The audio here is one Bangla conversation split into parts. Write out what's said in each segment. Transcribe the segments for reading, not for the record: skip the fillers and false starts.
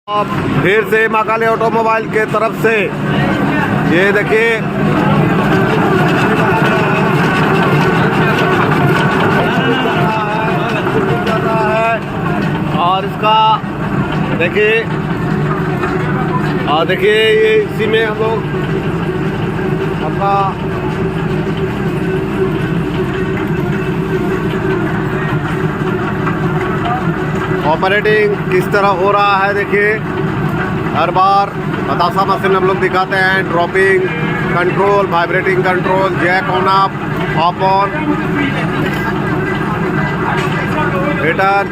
अब फिर से महाकाली ऑटोमोबाइल के तरफ से ये देखिए और इसका देखिए देखिए ये इसी में हम लोग अपना ऑपरेटिंग किस तरह हो रहा है। देखिए हर बार बतासा मशीन हम लोग दिखाते हैं, dropping control, vibrating control, jack on off on, return,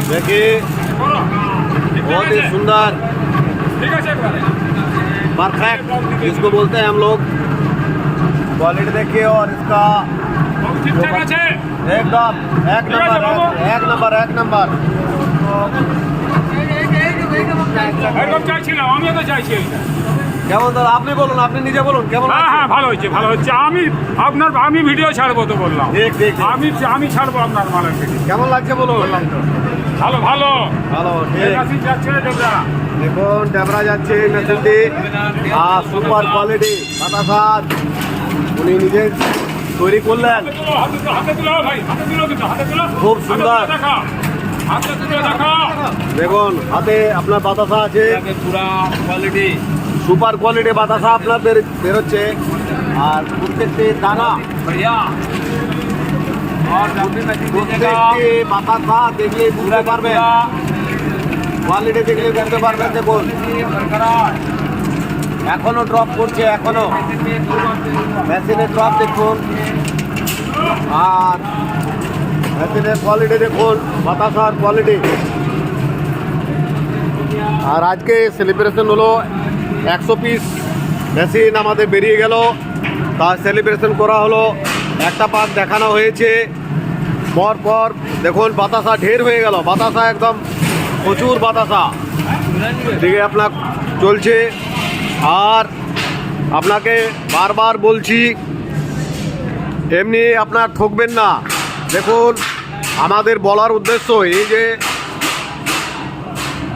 देखिए बहुत ही सुंदर परफेक्ट जिसको बोलते हैं हम लोग, क्वालिटी देखिए और इसका एकदम एक नंबर কেমন দাদা আপনি বলুন, আপনি নিজে বলুন কেমন? হ্যাঁ ভালো হয়েছে আমি ভিডিও ছাড়বো তো বললাম। আমি ছাড়বো আপনার মালের ভিডিও। কেমন লাগছে বলুন? ভালো ভালো ভালো ঠিক যাচ্ছে দেখুন ডেবরা যাচ্ছে মেশিনটি আর সুপার কোয়ালিটি বাতাসা উনি নিজে তৈরি করলেন, খুব সুন্দর। দেখুন হাতে আপনার বাতাসা আছে, সুপার কোয়ালিটি বাতাসা আপনার বেরোচ্ছে আর প্রত্যেকটি দানা প্রত্যেকটি বাতাসা দেখলে বুঝতে পারবেন, কোয়ালিটি দেখলে বুঝতে পারবেন। দেখুন এখনো ড্রপ করছে, এখনো মেশিনের ড্রপ দেখুন আর মেশিনের কোয়ালিটি দেখুন, বাতাসার কোয়ালিটি। আর আজকে সেলিব্রেশন হলো 100 পিস মেশিন আমাদের বেরিয়ে গেল, তার সেলিব্রেশন করা হলো। একটা পাক দেখানো হয়েছে, পর দেখুন বাতাসা ঢের হয়ে গেল, বাতাসা একদম প্রচুর বাতাসা দিকে আপনার চলছে। আর আপনাকে বারবার বলছি এমনি আপনার ঠকবেন না। দেখুন আমাদের বলার উদ্দেশ্য এই যে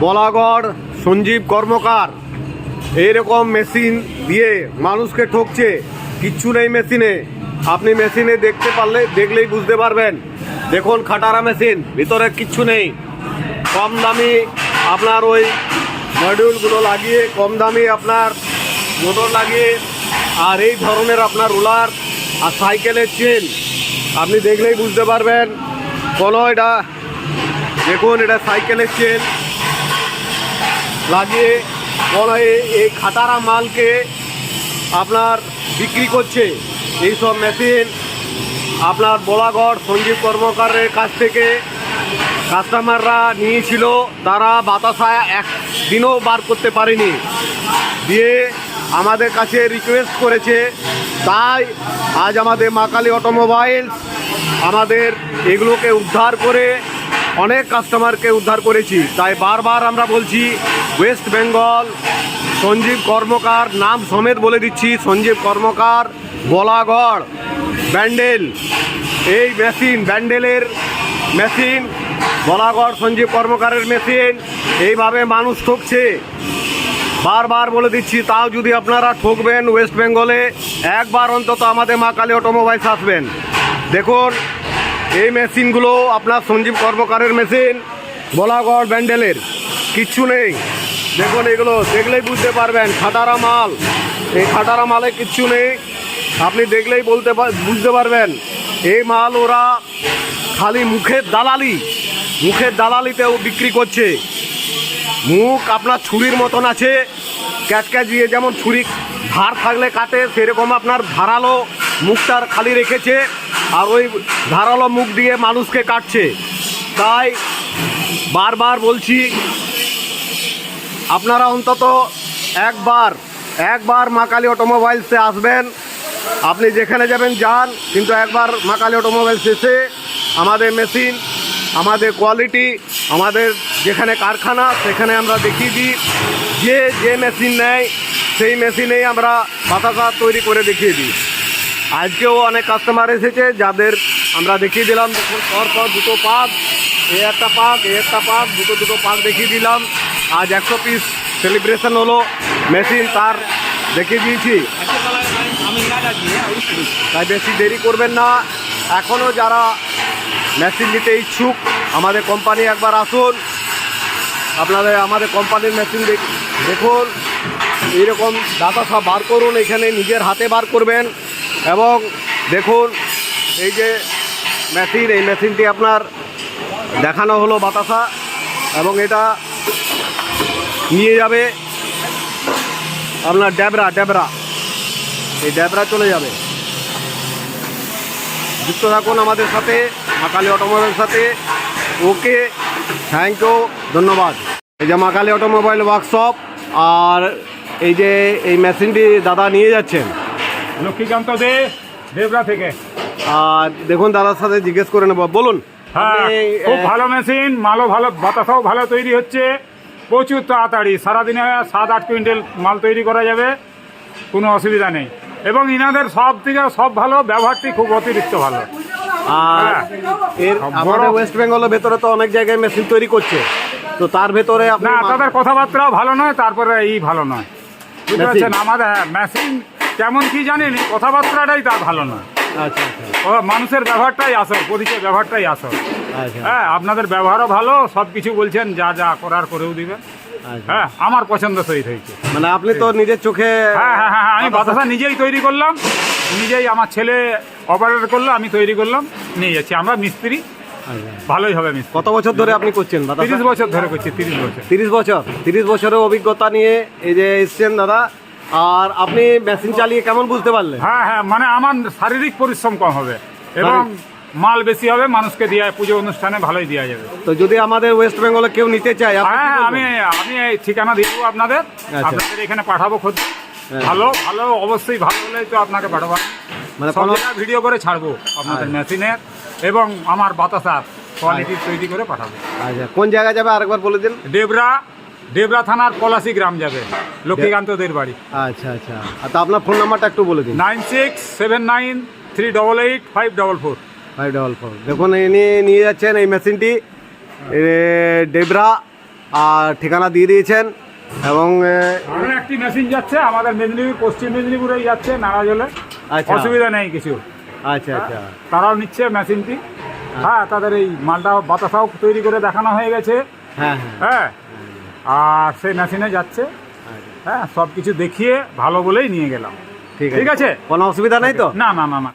বলাগড় সঞ্জীব কর্মকার এইরকম মেশিন দিয়ে মানুষকে ঠকছে, কিচ্ছু নেই মেশিনে। আপনি মেশিনে দেখতে পারলে দেখলেই বুঝতে পারবেন। দেখুন খাটারা মেশিন, ভিতরে কিচ্ছু নেই। কম দামি আপনার ওই মডিউলগুলো লাগিয়ে, কম দামি আপনার মোটর লাগিয়ে, আর এই ধরনের আপনার রোলার আর সাইকেলের চেন আপনি দেখলেই বুঝতে পারবেন। কোনো এটা দেখুন এটা সাইকেলের চেন লাগিয়ে কোনো এই খাটারা মালকে আপনার বিক্রি করছে। এইসব মেশিন আপনার বলাগড় সঞ্জীব কর্মকারের কাছ থেকে কাস্টমাররা নিয়েছিল, তারা বাতাসা একদিনও বার করতে পারেনি, দিয়ে আমাদের কাছে রিকোয়েস্ট করেছে। তাই আজ আমাদের মহাকালী অটোমোবাইলস আমাদের এগুলোকে উদ্ধার করে অনেক কাস্টমারকে উদ্ধার করেছি। তাই বারবার আমরা বলছি ওয়েস্ট বেঙ্গল সঞ্জীব কর্মকার, নাম সমেত বলে দিচ্ছি, সঞ্জীব কর্মকার বলাগড় ব্যান্ডেল, এই মেশিন ব্যান্ডেলের মেশিন, বলাগড় সঞ্জীব কর্মকারের মেশিন এইভাবে মানুষ ঠকছে। বারবার বলে দিচ্ছি, তাও যদি আপনারা ঠকবেন ওয়েস্ট বেঙ্গলে একবার অন্তত আমাদের মহাকালী অটোমোবাইলস আসবেন। দেখুন এই মেশিনগুলো আপনার সঞ্জীব কর্মকারের মেশিন, বলাগড় ব্যান্ডেলের, কিচ্ছু নেই। দেখুন এগুলো দেখলেই বুঝতে পারবেন খাটারা মাল, এই খাটারা মালে কিচ্ছু নেই, আপনি দেখলেই বুঝতে পারবেন। এই মাল ওরা খালি মুখের দালালিতেও বিক্রি করছে। মুখ আপনার ছুরির মতন আছে, ক্যাচক্যাচিয়ে যেমন ছুরি ধার থাকলে কাটে, সেরকম আপনার ধারালো মুখটার খালি রেখেছে, আর ওই ধারালো মুখ দিয়ে মানুষকে কাটছে। তাই বারবার বলছি আপনারা অন্তত একবার মহাকালী অটোমোবাইলসে আসবেন। আপনি যেখানে যাবেন যান, কিন্তু একবার মহাকালী অটোমোবাইলস এসে আমাদের মেশিন, আমাদের কোয়ালিটি, আমাদের যেখানে কারখানা সেখানে আমরা দেখিয়ে দিই। যে মেশিন নেয় সেই মেশিনেই আমরা বাতাসা তৈরি করে দেখিয়ে দিই। আজকেও অনেক কাস্টমার এসেছে, যাদের আমরা দেখিয়ে দিলাম। দেখুন পরপর দুটো পাক, এ একটা পাক, এ একটা পাক, দুটো পাক দেখিয়ে দিলাম। আজ 100 পিস সেলিব্রেশন হলো, মেশিন তার দেখিয়ে দিয়েছি। তাই বেশি দেরি করবেন না। এখনও যারা মেশিন নিতে ইচ্ছুক, আমাদের কোম্পানি একবার আসুন, আপনাদের আমাদের কোম্পানির মেশিন দেখুন। এইরকম বাতাসা বার করুন, এখানে নিজের হাতে বার করবেন। এবং দেখুন এই যে মেশিন, এই মেশিনটি আপনার দেখানো হলো বাতাসা, এবং এটা নিয়ে যাবে আপনার ড্যাবরা, এই ড্যাবরা চলে যাবে। যুক্ত থাকুন আমাদের সাথে, মা কালী অটোমোবাইলের সাথে। ওকে, থ্যাংক ইউ, ধন্যবাদ। এই যে মা কালী অটোমোবাইল ওয়ার্কশপ, আর এই যে এই মেশিনটি দাদা নিয়ে যাচ্ছেন লক্ষ্মীকান্ত দে, দেবরা থেকে। আর দেখুন দাদার সাথে জিজ্ঞেস করে নেব, বলুন। হ্যাঁ, আপনি, খুব ভালো মেশিন, মালও ভালো, বাতাসাও ভালো তৈরি হচ্ছে, প্রচুর তাড়াতাড়ি, সারাদিনে 7-8 কুইন্টাল মাল তৈরি করা যাবে, কোনো অসুবিধা নেই। এবং ইনাদের সব থেকে সব ভালো, ব্যবহারটি খুব অতিরিক্ত ভালো। আর এর আমাদের ওয়েস্ট বেঙ্গলের ভেতরে তো অনেক জায়গায় মেশিন তৈরি করছে, তো তার ভেতরে আপনি না, তাদের কথাবার্তাও ভালো নয়, তারপরে এই ভালো নয়, বুঝতে পারছেন? আমাদের মেশিন কেমন কি জানেন, কথাবার্তাটাই তার ভালো নয়। আচ্ছা ও মানুষের ব্যবহারটাই আসল, পরিচয় ব্যবহারটাই আসল। আচ্ছা হ্যাঁ, আপনাদের ব্যবহারও ভালো, সব কিছু বলছেন, যা যা করার করেও দিবেন। আচ্ছা। হ্যাঁ, আমার পছন্দ সহিত হয়েছে। মানে আপনি তো নিজের চোখে, হ্যাঁ, আমি বাতাসা নিজেই তৈরি করলাম, নিজেই আমার ছেলে অপারেট করলো, আমি তৈরি করলাম, নিয়ে যাচ্ছি। আমরা মিস্ত্রি, আচ্ছা। ভালোই হবে মিস্ত্রি। কত বছর ধরে আপনি করছেন বাতাসা? 30 বছর ধরে করছি, 30 বছর। 30 বছরের অভিজ্ঞতা নিয়ে এই যে এসছেন দাদা। আর আপনি মেশিন চালিয়ে কেমন বুঝতে পারলেন? হ্যাঁ, মানে আমার শারীরিক পরিশ্রম কম হবে এবং মাল বেশি হবে, মানুষকে দেওয়া, পুজো অনুষ্ঠানে ভালোই দেওয়া যাবে। তো যদি আমাদের ওয়েস্ট বেঙ্গলে কেউ নিতে চায়, আপনি কি হ্যাঁ, বলবেন? আমি এই ঠিকানা দিয়ে দেবো আপনাদের, আপনাদের এখানে পাঠাবো খোঁজ। ভালো অবশ্যই ভালো হলে তো আপনাকে পাঠাবো, মানে সব জায়গায় ভিডিও করে ছাড়বো আপনাদের মেশিনের এবং আমার বাতাসার কোয়ালিটি তৈরি করে পাঠাবো। আচ্ছা, কোন জায়গায় যাবে আরেকবার বলে দিন। দেবরা থানার পলাশি গ্রাম যাবে, লক্ষ্মীকান্তদের বাড়ি। আচ্ছা আচ্ছা, আর তো আপনার ফোন নাম্বারটা একটু বলে দিন। 9679388544। 544। দেখুন ইনি নিয়ে যাচ্ছেন এই মেশিনটি, ডেবরা, আর ঠিকানা দিয়ে দিয়েছেন। এবং আরো একটি মেশিন যাচ্ছে আমাদের মেদিনীপুর, পশ্চিম মেদিনীপুরেই যাচ্ছে, নারাজলে। আচ্ছা। অসুবিধা নেই কিছু, আচ্ছা আচ্ছা, তারাও নিচ্ছে মেশিনটি। হ্যাঁ, তাদের এই মালটা বাতাসাও তৈরি করে দেখানো হয়ে গেছে। হ্যাঁ হ্যাঁ, আর সেই মেশিনে যাচ্ছে। হ্যাঁ, সব কিছু দেখিয়ে ভালো বলেই নিয়ে গেলাম। ঠিক আছে, কোনো অসুবিধা নেই তো? না।